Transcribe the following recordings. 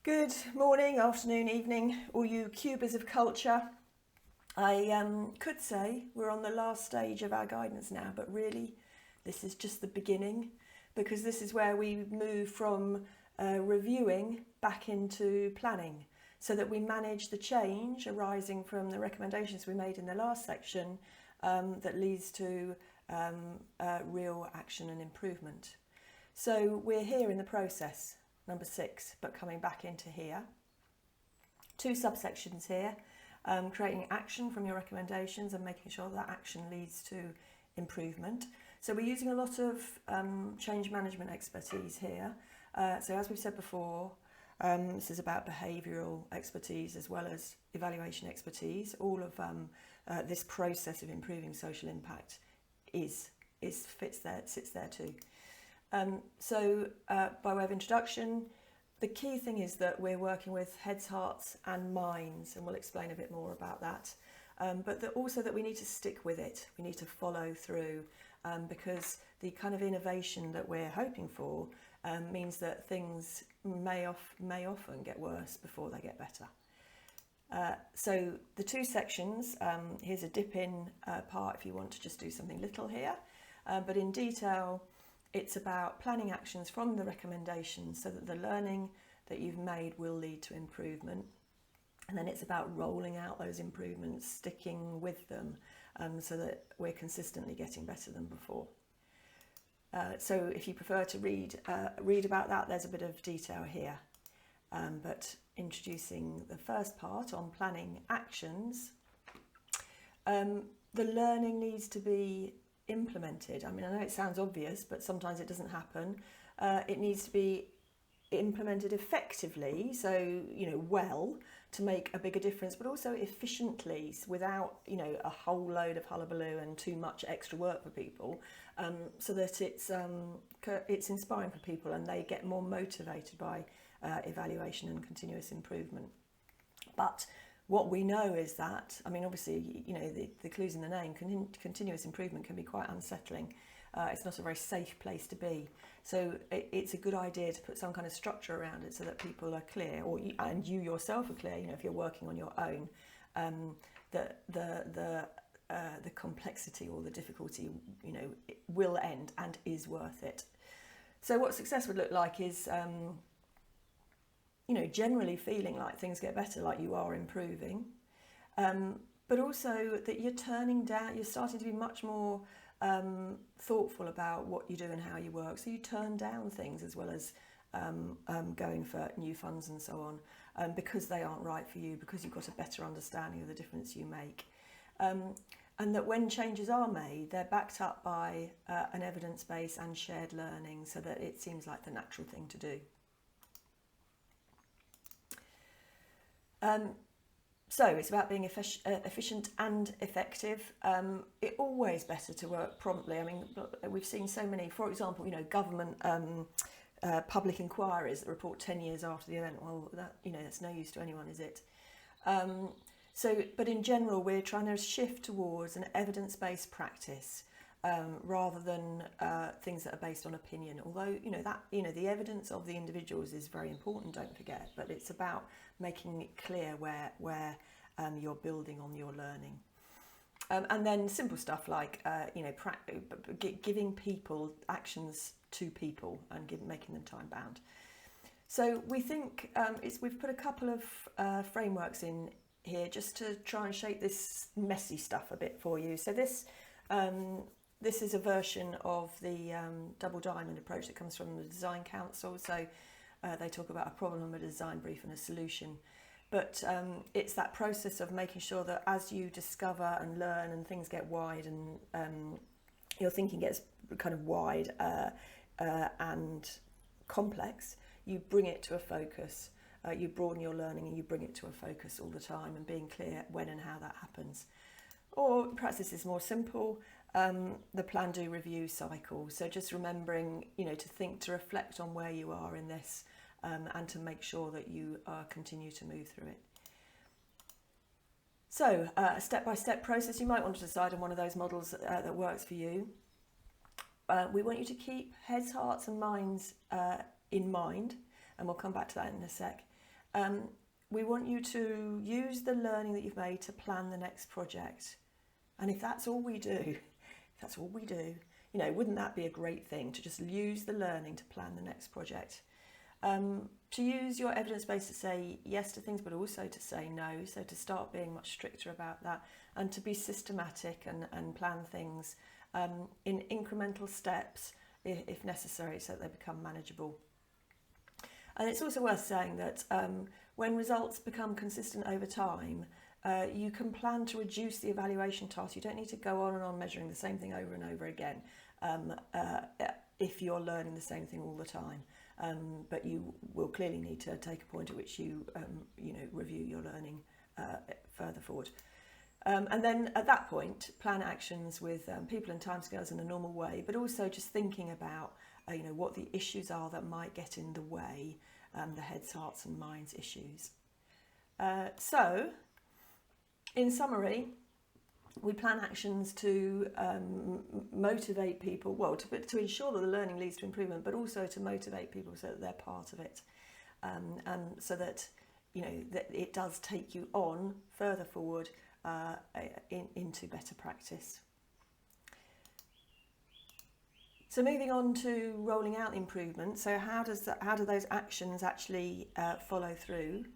Good morning, afternoon, evening, all you cubers of culture. I could say we're on the last stage of our guidance now, but really this is just the beginning, because this is where we move from reviewing back into planning, so that we manage the change arising from the recommendations we made in the last section that leads to real action and improvement. So we're here in the process, number 6, but coming back into here. 2 subsections here, creating action from your recommendations and making sure that action leads to improvement. So we're using a lot of change management expertise here. So as we've said before, this is about behavioural expertise as well as evaluation expertise. All of this process of improving social impact sits there too. So by way of introduction, the key thing is that we're working with heads, hearts and minds, and we'll explain a bit more about that. But also that we need to stick with it, we need to follow through, because the kind of innovation that we're hoping for means that things may often get worse before they get better. So the 2 sections, here's a dip in part if you want to just do something little here, but in detail it's about planning actions from the recommendations so that the learning that you've made will lead to improvement. And then it's about rolling out those improvements, sticking with them, so that we're consistently getting better than before. So if you prefer to read about that, there's a bit of detail here. But introducing the first part on planning actions, the learning needs to be implemented. I mean, I know it sounds obvious, but sometimes it doesn't happen. It needs to be implemented effectively, so well, to make a bigger difference, but also efficiently, without a whole load of hullabaloo and too much extra work for people, so that it's inspiring for people and they get more motivated by evaluation and continuous improvement. But what we know is that, I mean, obviously, the clues in the name, continuous improvement can be quite unsettling. It's not a very safe place to be. So it's a good idea to put some kind of structure around it so that people are clear, and you yourself are clear, if you're working on your own, that the complexity or the difficulty, it will end and is worth it. So what success would look like is, generally feeling like things get better, like you are improving, but also that you're starting to be much more thoughtful about what you do and how you work. So you turn down things as well as going for new funds and so on, because they aren't right for you, because you've got a better understanding of the difference you make. And that when changes are made, they're backed up by an evidence base and shared learning, so that it seems like the natural thing to do. So it's about being efficient and effective. It's always better to work promptly. I mean, we've seen so many, for example, government public inquiries that report 10 years after the event. Well, that's no use to anyone, is it? But in general, we're trying to shift towards an evidence-based practice, rather than things that are based on opinion. Although the evidence of the individuals is very important, don't forget. But it's about making it clear where you're building on your learning, and then simple stuff like giving people actions to people and making them time bound. So we think we've put a couple of frameworks in here just to try and shape this messy stuff a bit for you. So this is a version of the double diamond approach that comes from the Design Council. So they talk about a problem, a design brief and a solution. But it's that process of making sure that as you discover and learn and things get wide and your thinking gets kind of wide and complex, you bring it to a focus. You broaden your learning and you bring it to a focus all the time, and being clear when and how that happens. Or perhaps this is more simple, the plan, do, review cycle. So just remembering, to reflect on where you are in this, and to make sure that you continue to move through it. So a step-by-step process. You might want to decide on one of those models that works for you. We want you to keep heads, hearts and minds in mind, and we'll come back to that in a sec. we want you to use the learning that you've made to plan the next project. And if that's all we do, you know, wouldn't that be a great thing to just use the learning to plan the next project? To use your evidence base to say yes to things, but also to say no. So to start being much stricter about that, and to be systematic and plan things in incremental steps if necessary, so that they become manageable. And it's also worth saying that when results become consistent over time, you can plan to reduce the evaluation task. You don't need to go on and on measuring the same thing over and over again if you're learning the same thing all the time. But you will clearly need to take a point at which you review your learning further forward. And then at that point, plan actions with people and timescales in a normal way, but also just thinking about what the issues are that might get in the way, the heads, hearts and minds issues. So, in summary, we plan actions to motivate people, well, to ensure that the learning leads to improvement, but also to motivate people so that they're part of it, and so that that it does take you on further forward into better practice. So moving on to rolling out improvement. So how do those actions actually follow through?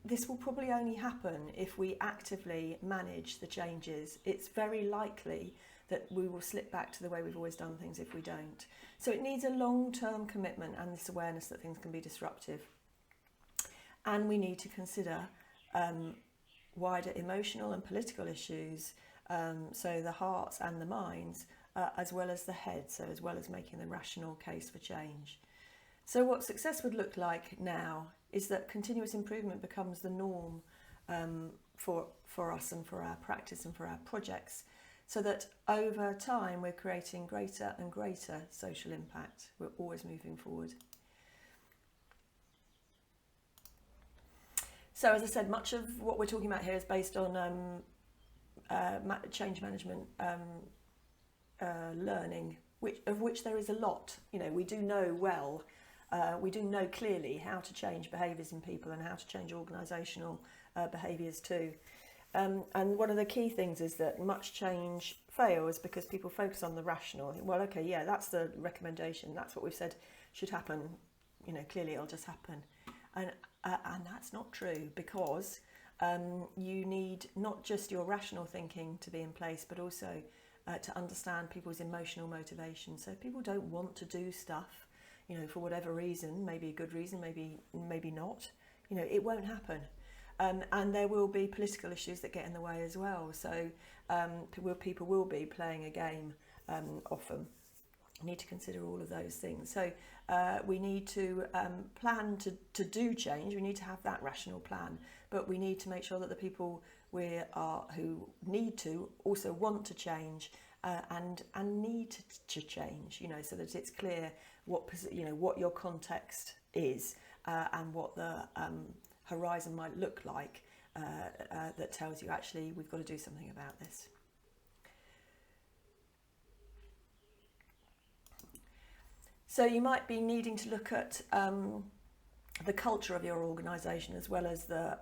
This will probably only happen if we actively manage the changes. It's very likely that we will slip back to the way we've always done things if we don't. So it needs a long-term commitment and this awareness that things can be disruptive. And we need to consider wider emotional and political issues, so the hearts and the minds, as well as the head, so as well as making the rational case for change. So what success would look like now is that continuous improvement becomes the norm for us and for our practice and for our projects, so that over time we're creating greater and greater social impact. We're always moving forward. So as I said, much of what we're talking about here is based on change management learning, of which there is a lot. We do know well. We do know clearly how to change behaviours in people and how to change organisational behaviours too. And one of the key things is that much change fails because people focus on the rational. Well, okay, yeah, that's the recommendation. That's what we've said should happen. Clearly it'll just happen. And that's not true, because you need not just your rational thinking to be in place, but also to understand people's emotional motivation. So if people don't want to do stuff, for whatever reason, maybe a good reason, maybe not, it won't happen. And there will be political issues that get in the way as well. So people will be playing a game often. We need to consider all of those things. So we need to plan to do change. We need to have that rational plan, but we need to make sure that the people who need to also want to change and need to change. So that it's clear what your context is and what the horizon might look like. That tells you actually we've got to do something about this. So you might be needing to look at the culture of your organisation as well as the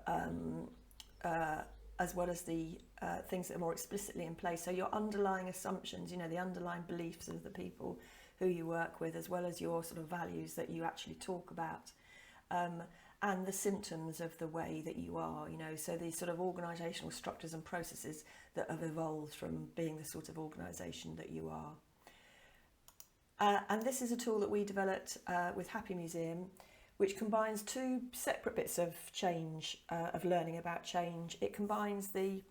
things that are more explicitly in place. So your underlying assumptions, the underlying beliefs of the people who you work with, as well as your sort of values that you actually talk about, and the symptoms of the way that you are. So these sort of organisational structures and processes that have evolved from being the sort of organisation that you are. And this is a tool that we developed with Happy Museum, which combines two separate bits of change, of learning about change. It combines the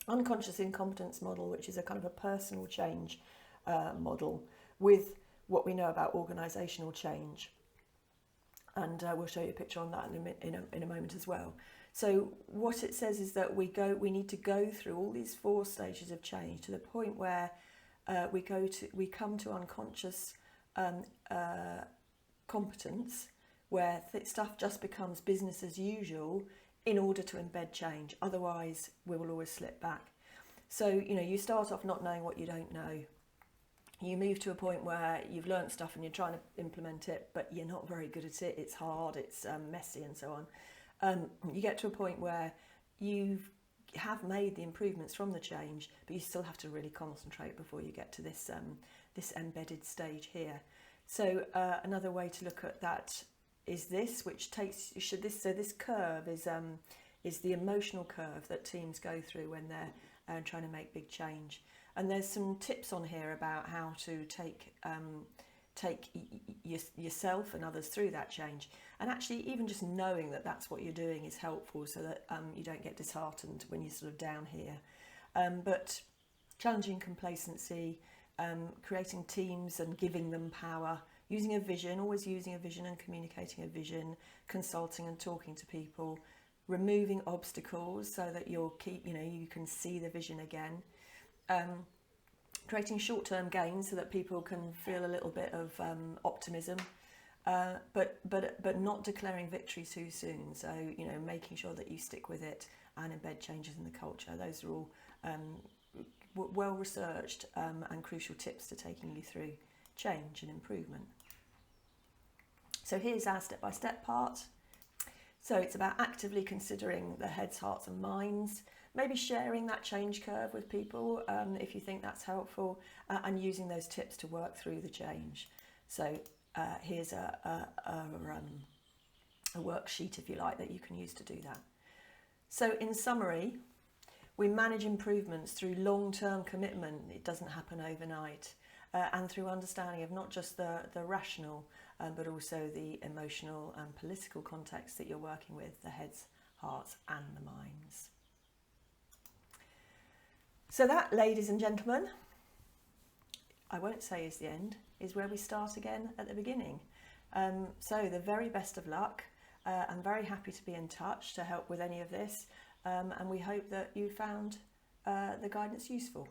unconscious incompetence model, which is a kind of a personal change model, with what we know about organisational change. And we'll show you a picture on that in a moment as well. So what it says is that we need to go through all these 4 stages of change to the point where we come to unconscious competence, where stuff just becomes business as usual in order to embed change. Otherwise, we will always slip back. So, you start off not knowing what you don't know. you move to a point where you've learnt stuff and you're trying to implement it, but you're not very good at it. It's hard, it's messy, and so on. You get to a point where you have made the improvements from the change, but you still have to really concentrate before you get to this this embedded stage here. So another way to look at that is this, which takes this curve is the emotional curve that teams go through when they're trying to make big change. And there's some tips on here about how to take yourself and others through that change. And actually, even just knowing that that's what you're doing is helpful, so that you don't get disheartened when you're sort of down here. But challenging complacency, creating teams and giving them power, using a vision, always using a vision and communicating a vision, consulting and talking to people, removing obstacles so that you can see the vision again. Creating short-term gains so that people can feel a little bit of optimism, but not declaring victory too soon. So making sure that you stick with it and embed changes in the culture. Those are all well researched and crucial tips to taking you through change and improvement. So here's our step-by-step part. So it's about actively considering the heads, hearts and minds, maybe sharing that change curve with people if you think that's helpful, and using those tips to work through the change. So here's a worksheet, if you like, that you can use to do that. So in summary, we manage improvements through long-term commitment. It doesn't happen overnight. And through understanding of not just the rational, but also the emotional and political context that you're working with, the heads, hearts and the minds. So that, ladies and gentlemen, I won't say is the end, is where we start again at the beginning. So the very best of luck. I'm very happy to be in touch to help with any of this, and we hope that you found the guidance useful.